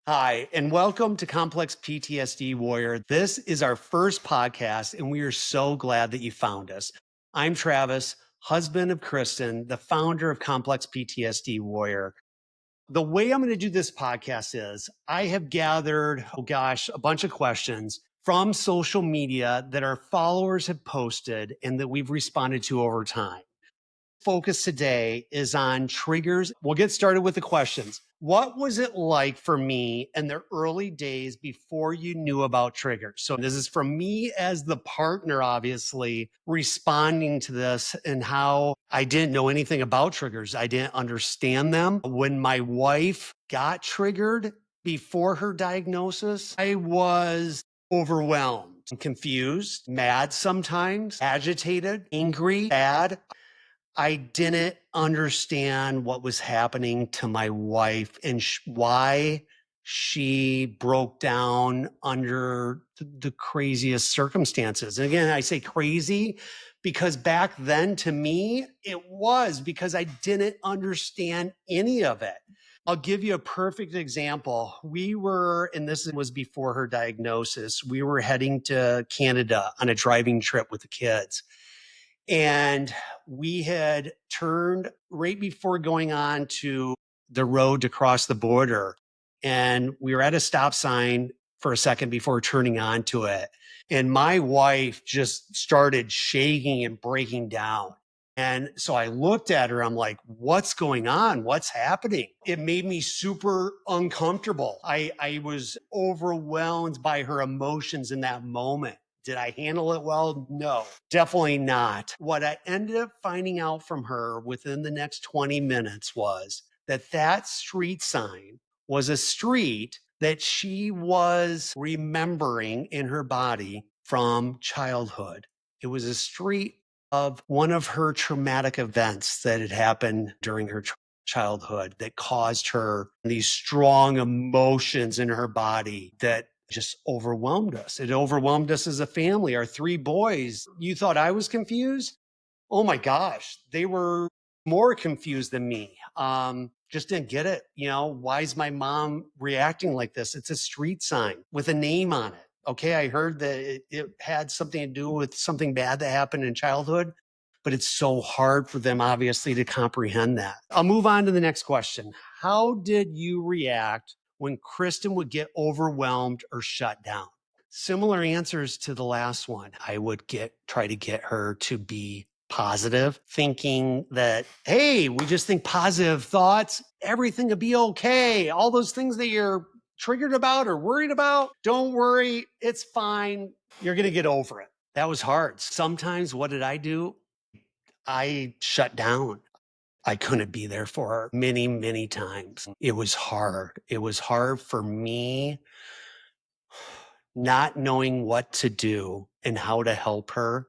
Hi, and welcome to Complex PTSD Warrior. This is our first podcast, and we are so glad that you found us. I'm Travis, husband of Kristen, the founder of Complex PTSD Warrior. The way I'm going to do this podcast is I have gathered, a bunch of questions from social media that our followers have posted and that we've responded to over time. Focus today is on triggers. We'll get started with the questions. What was it like for me in the early days before you knew about triggers? So this is from me as the partner, obviously, responding to this and how I didn't know anything about triggers. I didn't understand them. When my wife got triggered before her diagnosis, I was overwhelmed, confused, mad sometimes, agitated, angry, sad. I didn't understand what was happening to my wife and why she broke down under the craziest circumstances. And again, I say crazy because back then to me, it was because I didn't understand any of it. I'll give you a perfect example. And this was before her diagnosis, we were heading to Canada on a driving trip with the kids. And we had turned right before going on to the road to cross the border. And we were at a stop sign for a second before turning onto it. And my wife just started shaking and breaking down. And so I looked at her, I'm like, what's going on? What's happening? It made me super uncomfortable. I was overwhelmed by her emotions in that moment. Did I handle it well? No, definitely not. What I ended up finding out from her within the next 20 minutes was that street sign was a street that she was remembering in her body from childhood. It was a street of one of her traumatic events that had happened during her childhood that caused her these strong emotions in her body that just overwhelmed us. It overwhelmed us as a family. Our three boys, you thought I was confused? Oh my gosh, they were more confused than me. Just didn't get it. Why is my mom reacting like this? It's a street sign with a name on it. Okay, I heard that it had something to do with something bad that happened in childhood, but it's so hard for them, obviously, to comprehend that. I'll move on to the next question. How did you react when Kristen would get overwhelmed or shut down? Similar answers to the last one. I would try to get her to be positive, thinking that, hey, we just think positive thoughts, everything will be okay. All those things that you're triggered about or worried about, don't worry, it's fine. You're going to get over it. That was hard. Sometimes what did I do? I shut down. I couldn't be there for her many, many times. It was hard. It was hard for me not knowing what to do and how to help her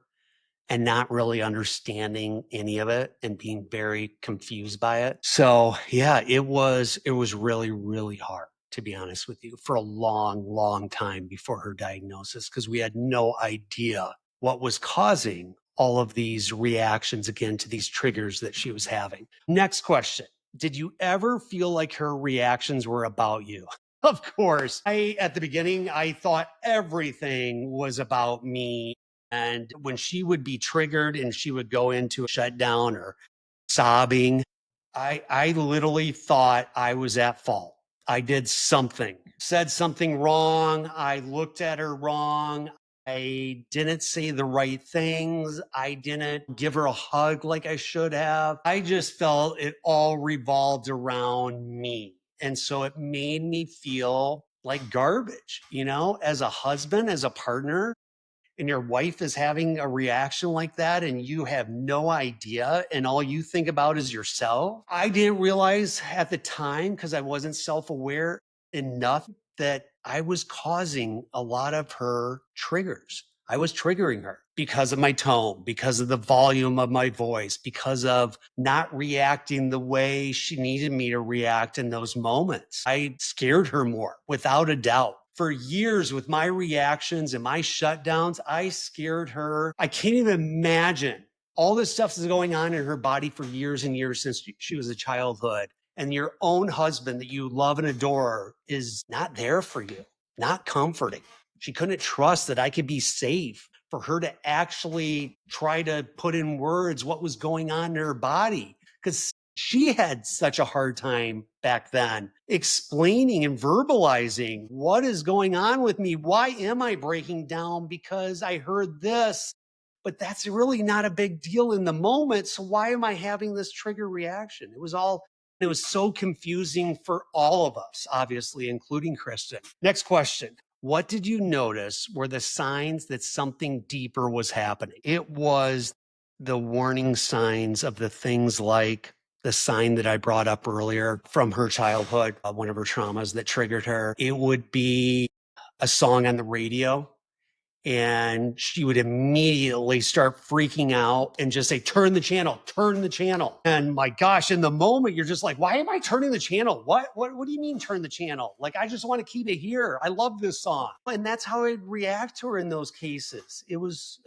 and not really understanding any of it and being very confused by it. So yeah, it was really, really hard, to be honest with you, for a long, long time before her diagnosis, because we had no idea what was causing all of these reactions again to these triggers that she was having. Next question. Did you ever feel like her reactions were about you? Of course. At the beginning, I thought everything was about me. And when she would be triggered and she would go into a shutdown or sobbing, I literally thought I was at fault. I did something, said something wrong. I looked at her wrong. I didn't say the right things. I didn't give her a hug like I should have. I just felt it all revolved around me. And so it made me feel like garbage, as a husband, as a partner, and your wife is having a reaction like that and you have no idea and all you think about is yourself. I didn't realize at the time, because I wasn't self-aware enough, that I was causing a lot of her triggers. I was triggering her because of my tone, because of the volume of my voice, because of not reacting the way she needed me to react in those moments. I scared her more, without a doubt. For years with my reactions and my shutdowns, I scared her. I can't even imagine all this stuff is going on in her body for years and years since she was a childhood. and your own husband that you love and adore is not there for you, not comforting. She couldn't trust that I could be safe for her to actually try to put in words what was going on in her body, because she had such a hard time back then explaining and verbalizing what is going on with me. Why am I breaking down? Because I heard this, but that's really not a big deal in the moment. So why am I having this trigger reaction? It was so confusing for all of us, obviously, including Kristen. Next question. What did you notice were the signs that something deeper was happening? It was the warning signs of the things like the sign that I brought up earlier from her childhood, one of her traumas that triggered her. It would be a song on the radio, and she would immediately start freaking out and just say, turn the channel, turn the channel. And my gosh, in the moment, you're just like, why am I turning the channel? What do you mean turn the channel? Like, I just want to keep it here. I love this song. And that's how I'd react to her in those cases. It was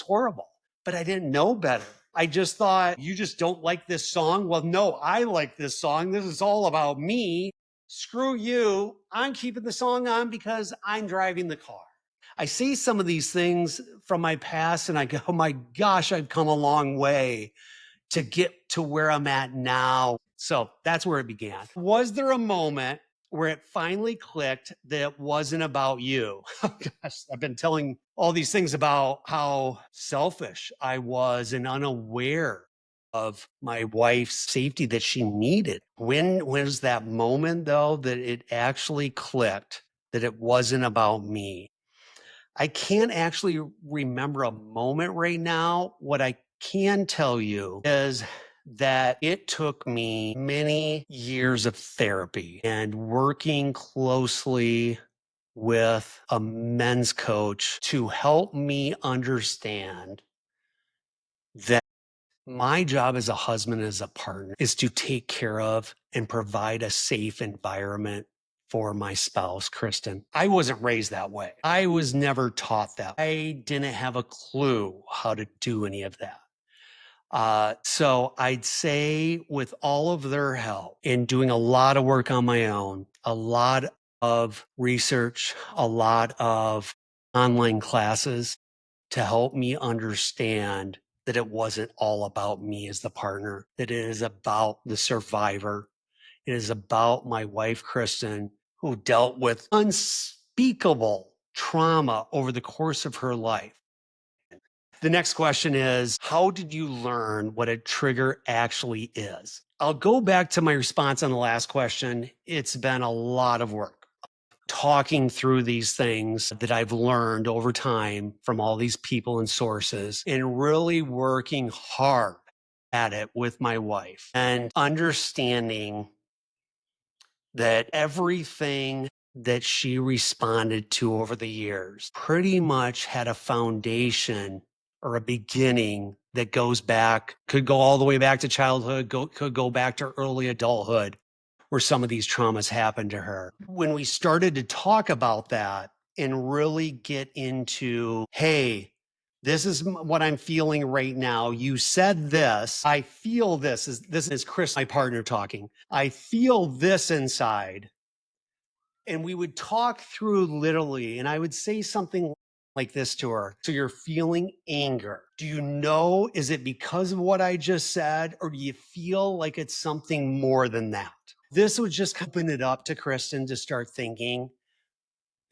horrible, but I didn't know better. I just thought, you just don't like this song? Well, no, I like this song. This is all about me. Screw you. I'm keeping the song on because I'm driving the car. I see some of these things from my past and I go, oh my gosh, I've come a long way to get to where I'm at now. So that's where it began. Was there a moment where it finally clicked that it wasn't about you? Oh gosh, I've been telling all these things about how selfish I was and unaware of my wife's safety that she needed. When was that moment, though, that it actually clicked that it wasn't about me? I can't actually remember a moment right now. What I can tell you is that it took me many years of therapy and working closely with a men's coach to help me understand that my job as a husband, as a partner, is to take care of and provide a safe environment for my spouse, Kristen. I wasn't raised that way. I was never taught that. I didn't have a clue how to do any of that. So I'd say with all of their help in doing a lot of work on my own, a lot of research, a lot of online classes, to help me understand that it wasn't all about me as the partner, that it is about the survivor. It is about my wife, Kristen, who dealt with unspeakable trauma over the course of her life. The next question is, how did you learn what a trigger actually is? I'll go back to my response on the last question. It's been a lot of work talking through these things that I've learned over time from all these people and sources, and really working hard at it with my wife and understanding that everything that she responded to over the years pretty much had a foundation or a beginning that goes back, could go all the way back to childhood, could go back to early adulthood, where some of these traumas happened to her. When we started to talk about that and really get into, hey, this is what I'm feeling right now. You said this. I feel this. This is Chris, my partner, talking. I feel this inside. And we would talk through literally, and I would say something like this to her. So you're feeling anger. Do you know, is it because of what I just said, or do you feel like it's something more than that? This would just open it up to Kristen to start thinking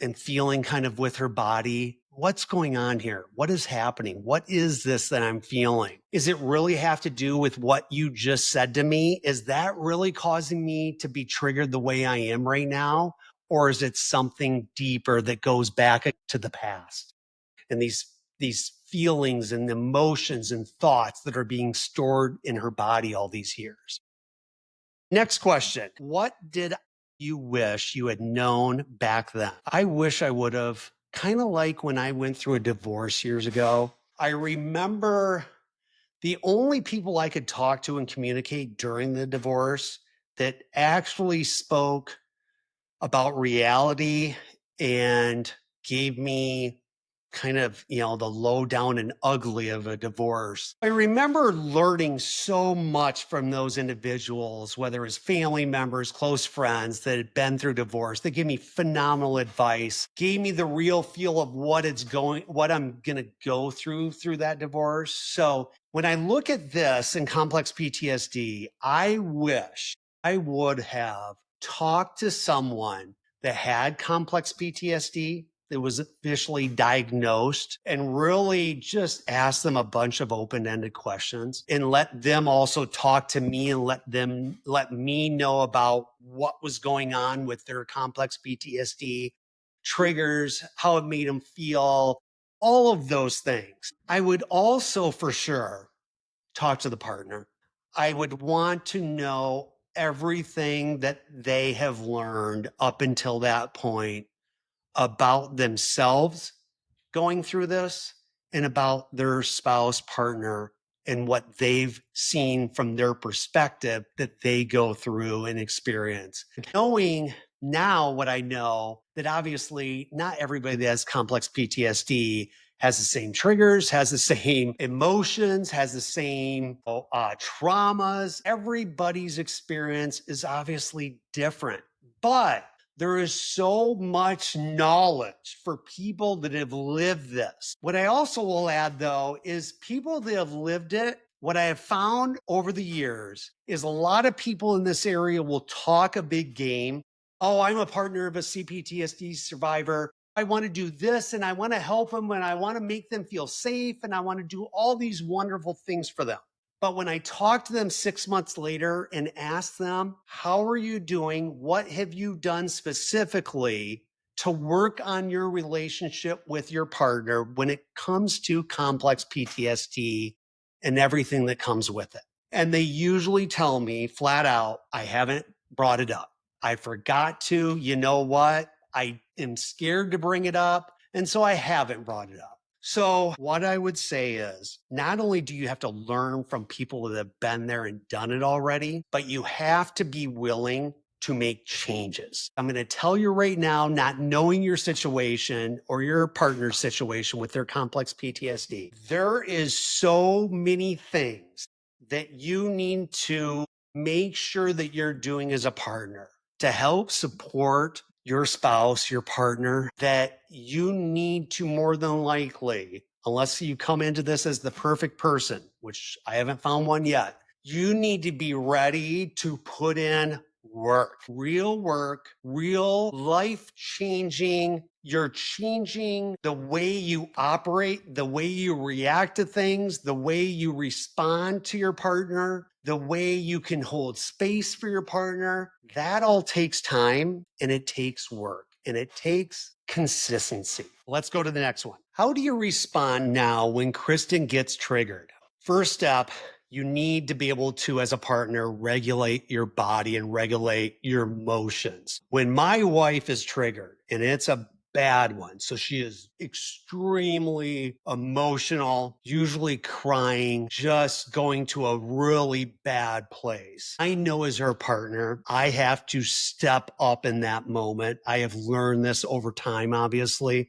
and feeling kind of with her body. What's going on here? What is happening? What is this that I'm feeling? Is it really have to do with what you just said to me? Is that really causing me to be triggered the way I am right now? Or is it something deeper that goes back to the past and these feelings and emotions and thoughts that are being stored in her body all these years? Next question. What did you wish you had known back then? I wish I would have, kind of like when I went through a divorce years ago. I remember the only people I could talk to and communicate during the divorce that actually spoke about reality and gave me kind of, the low down and ugly of a divorce. I remember learning so much from those individuals, whether it's family members, close friends that had been through divorce. They gave me phenomenal advice, gave me the real feel of what I'm going to go through that divorce. So when I look at this in complex PTSD, I wish I would have talked to someone that had complex PTSD, that was officially diagnosed, and really just ask them a bunch of open-ended questions and let them also talk to me and let me know about what was going on with their complex PTSD, triggers, how it made them feel, all of those things. I would also for sure talk to the partner. I would want to know everything that they have learned up until that point about themselves going through this and about their spouse, partner, and what they've seen from their perspective that they go through and experience. Knowing now what I know, that obviously not everybody that has complex PTSD has the same triggers, has the same emotions, has the same traumas. Everybody's experience is obviously different, but there is so much knowledge for people that have lived this. What I also will add, though, is people that have lived it. What I have found over the years is a lot of people in this area will talk a big game. Oh, I'm a partner of a CPTSD survivor. I want to do this and I want to help them and I want to make them feel safe and I want to do all these wonderful things for them. But when I talk to them 6 months later and ask them, how are you doing? What have you done specifically to work on your relationship with your partner when it comes to complex PTSD and everything that comes with it? And they usually tell me flat out, I haven't brought it up. I forgot to. You know what? I am scared to bring it up. And so I haven't brought it up. So what I would say is, not only do you have to learn from people that have been there and done it already, but you have to be willing to make changes. I'm going to tell you right now, not knowing your situation or your partner's situation with their complex PTSD, there is so many things that you need to make sure that you're doing as a partner to help support your spouse, your partner, that you need to more than likely, unless you come into this as the perfect person, which I haven't found one yet, you need to be ready to put in work, real life changing. You're changing the way you operate, the way you react to things, the way you respond to your partner, the way you can hold space for your partner. That all takes time and it takes work and it takes consistency. Let's go to the next one. How do you respond now when Kristen gets triggered? First step, you need to be able to, as a partner, regulate your body and regulate your emotions. When my wife is triggered, and it's a bad one, so she is extremely emotional, usually crying, just going to a really bad place. I know as her partner, I have to step up in that moment. I have learned this over time, obviously.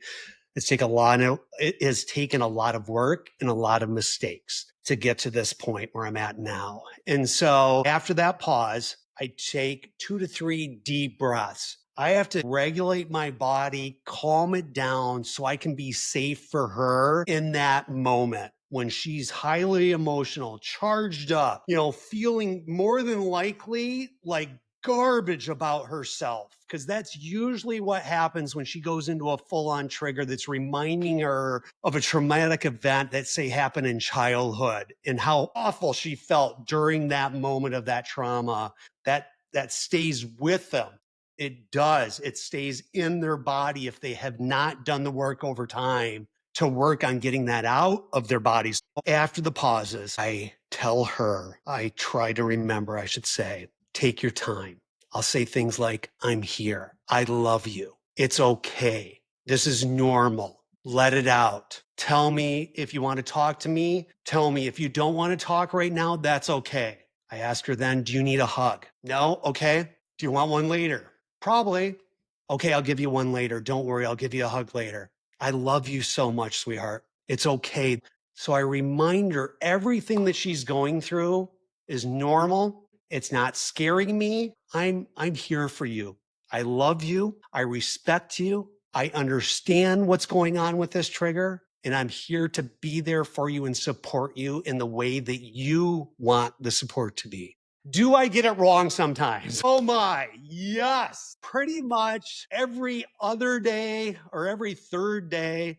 It has taken a lot of work and a lot of mistakes to get to this point where I'm at now. And so after that pause, I take 2 to 3 deep breaths. I have to regulate my body, calm it down so I can be safe for her in that moment when she's highly emotional, charged up, feeling more than likely like garbage about herself, because that's usually what happens when she goes into a full-on trigger that's reminding her of a traumatic event that, say, happened in childhood and how awful she felt during that moment of that trauma. That stays with them. It does. It stays in their body if they have not done the work over time to work on getting that out of their bodies. After the pauses, I try to remember, I should say, take your time. I'll say things like, I'm here. I love you. It's okay. This is normal. Let it out. Tell me if you want to talk to me. Tell me if you don't want to talk right now, that's okay. I ask her then, do you need a hug? No? Okay. Do you want one later? Probably. Okay, I'll give you one later. Don't worry, I'll give you a hug later. I love you so much, sweetheart. It's okay. So I remind her everything that she's going through is normal. It's not scaring me. I'm here for you. I love you. I respect you. I understand what's going on with this trigger, and I'm here to be there for you and support you in the way that you want the support to be. Do I get it wrong sometimes? Oh my, yes. Pretty much every other day or every third day,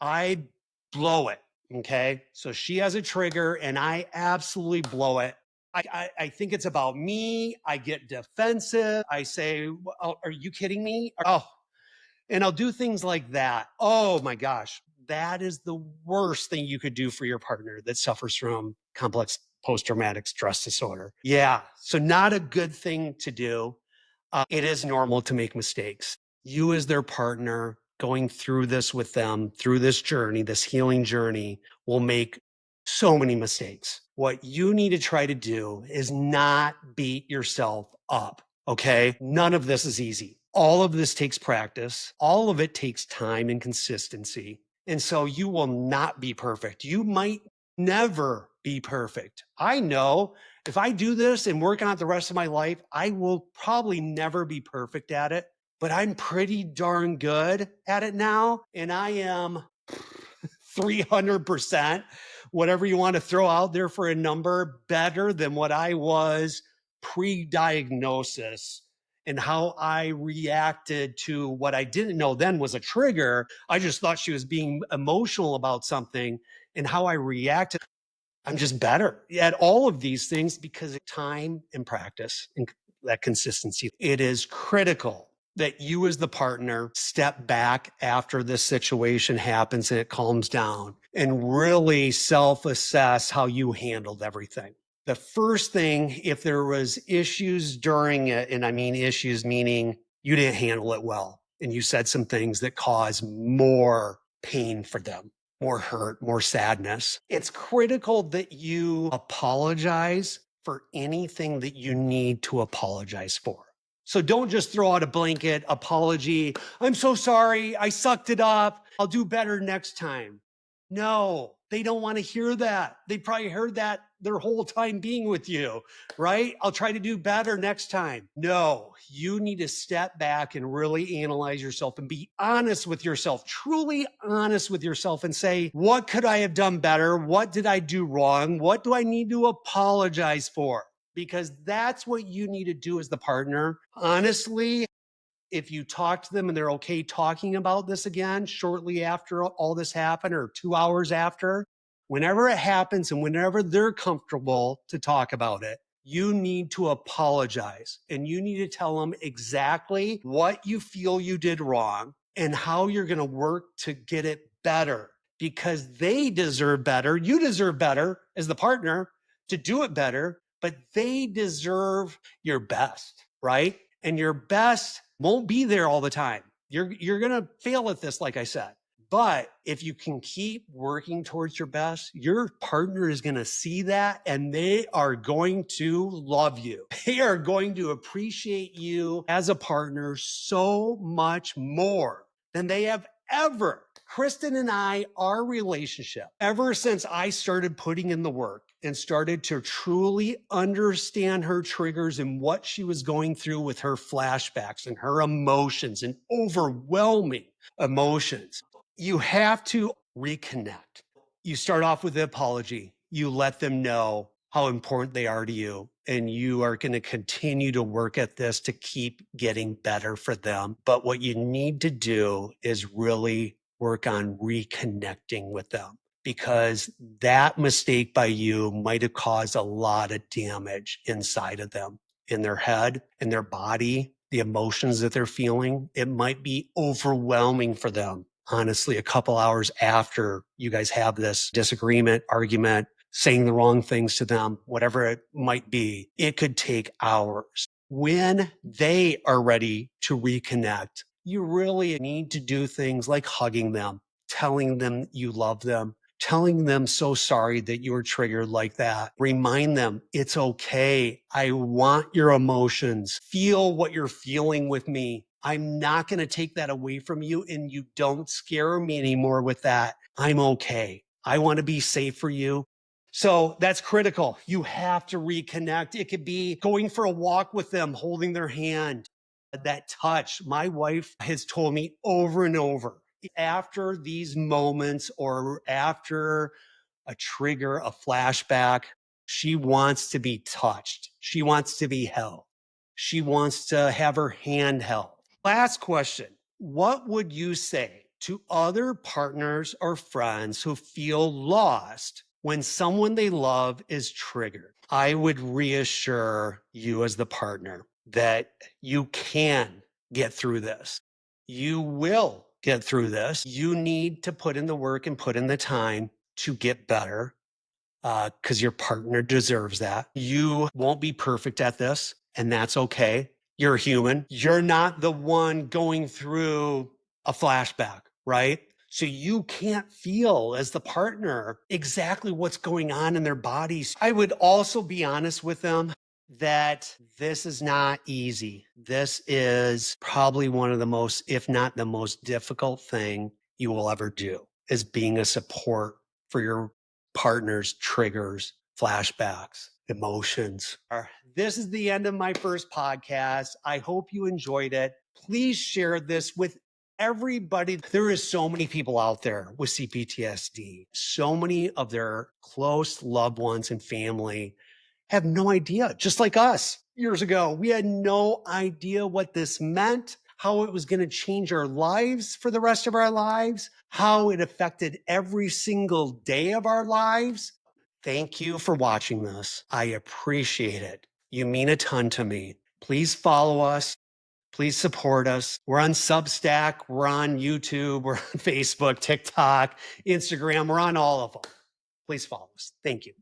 I blow it. Okay. So she has a trigger and I absolutely blow it. I think it's about me. I get defensive. I say, "Oh, are you kidding me? Oh, and I'll do things like that. Oh my gosh, that is the worst thing you could do for your partner that suffers from complex post traumatic stress disorder. Yeah. So, not a good thing to do. It is normal to make mistakes. You, as their partner, going through this with them, through this journey, this healing journey, will make so many mistakes. What you need to try to do is not beat yourself up. Okay. None of this is easy. All of this takes practice. All of it takes time and consistency. And so you will not be perfect. You might never be perfect. I know if I do this and work on it the rest of my life, I will probably never be perfect at it, but I'm pretty darn good at it now. And I am 300%, whatever you want to throw out there for a number, better than what I was pre-diagnosis, and how I reacted to what I didn't know then was a trigger. I just thought she was being emotional about something, and how I reacted. I'm just better at all of these things because of time and practice and that consistency. It is critical that you, as the partner, step back after this situation happens and it calms down and really self-assess how you handled everything. The first thing, if there was issues during it, and I mean issues meaning you didn't handle it well and you said some things that cause more pain for them, more hurt, more sadness. It's critical that you apologize for anything that you need to apologize for. So don't just throw out a blanket apology. I'm so sorry. I sucked it up. I'll do better next time. No, they don't want to hear that. They probably heard that their whole time being with you, right? I'll try to do better next time. No, you need to step back and really analyze yourself and be honest with yourself, truly honest with yourself, and say, what could I have done better? What did I do wrong? What do I need to apologize for? Because that's what you need to do as the partner. Honestly, if you talk to them and they're okay talking about this again shortly after all this happened or 2 hours after, whenever it happens and whenever they're comfortable to talk about it, you need to apologize and you need to tell them exactly what you feel you did wrong and how you're going to work to get it better, because they deserve better. You deserve better as the partner to do it better, but they deserve your best, right? And your best won't be there all the time. You're going to fail at this, like I said. But if you can keep working towards your best, your partner is going to see that and they are going to love you. They are going to appreciate you as a partner so much more than they have ever. Kristen and I, our relationship, ever since I started putting in the work and started to truly understand her triggers and what she was going through with her flashbacks and her emotions and overwhelming emotions, you have to reconnect. You start off with the apology. You let them know how important they are to you. And you are going to continue to work at this to keep getting better for them. But what you need to do is really work on reconnecting with them, because that mistake by you might have caused a lot of damage inside of them, in their head, in their body, the emotions that they're feeling. It might be overwhelming for them. Honestly, a couple hours after you guys have this disagreement, argument, saying the wrong things to them, whatever it might be, it could take hours. When they are ready to reconnect, you really need to do things like hugging them, telling them you love them, telling them so sorry that you were triggered like that. Remind them it's okay. I want your emotions. Feel what you're feeling with me. I'm not going to take that away from you, and you don't scare me anymore with that. I'm okay. I want to be safe for you. So that's critical. You have to reconnect. It could be going for a walk with them, holding their hand, that touch. My wife has told me over and over, after these moments or after a trigger, a flashback, she wants to be touched. She wants to be held. She wants to have her hand held. Last question. What would you say to other partners or friends who feel lost when someone they love is triggered? I would reassure you as the partner that you can get through this. You will get through this. You need to put in the work and put in the time to get better, because your partner deserves that. You won't be perfect at this, and that's okay. You're human. You're not the one going through a flashback, right? So you can't feel as the partner exactly what's going on in their bodies. I would also be honest with them that this is not easy. This is probably one of the most, if not the most difficult thing you will ever do, is being a support for your partner's triggers, flashbacks, emotions. This is the end of my first podcast. I hope you enjoyed it. Please share this with everybody. There is so many people out there with CPTSD. So many of their close loved ones and family have no idea, just like us years ago. We had no idea what this meant, how it was going to change our lives for the rest of our lives, how it affected every single day of our lives. Thank you for watching this. I appreciate it. You mean a ton to me. Please follow us. Please support us. We're on Substack. We're on YouTube. We're on Facebook, TikTok, Instagram. We're on all of them. Please follow us. Thank you.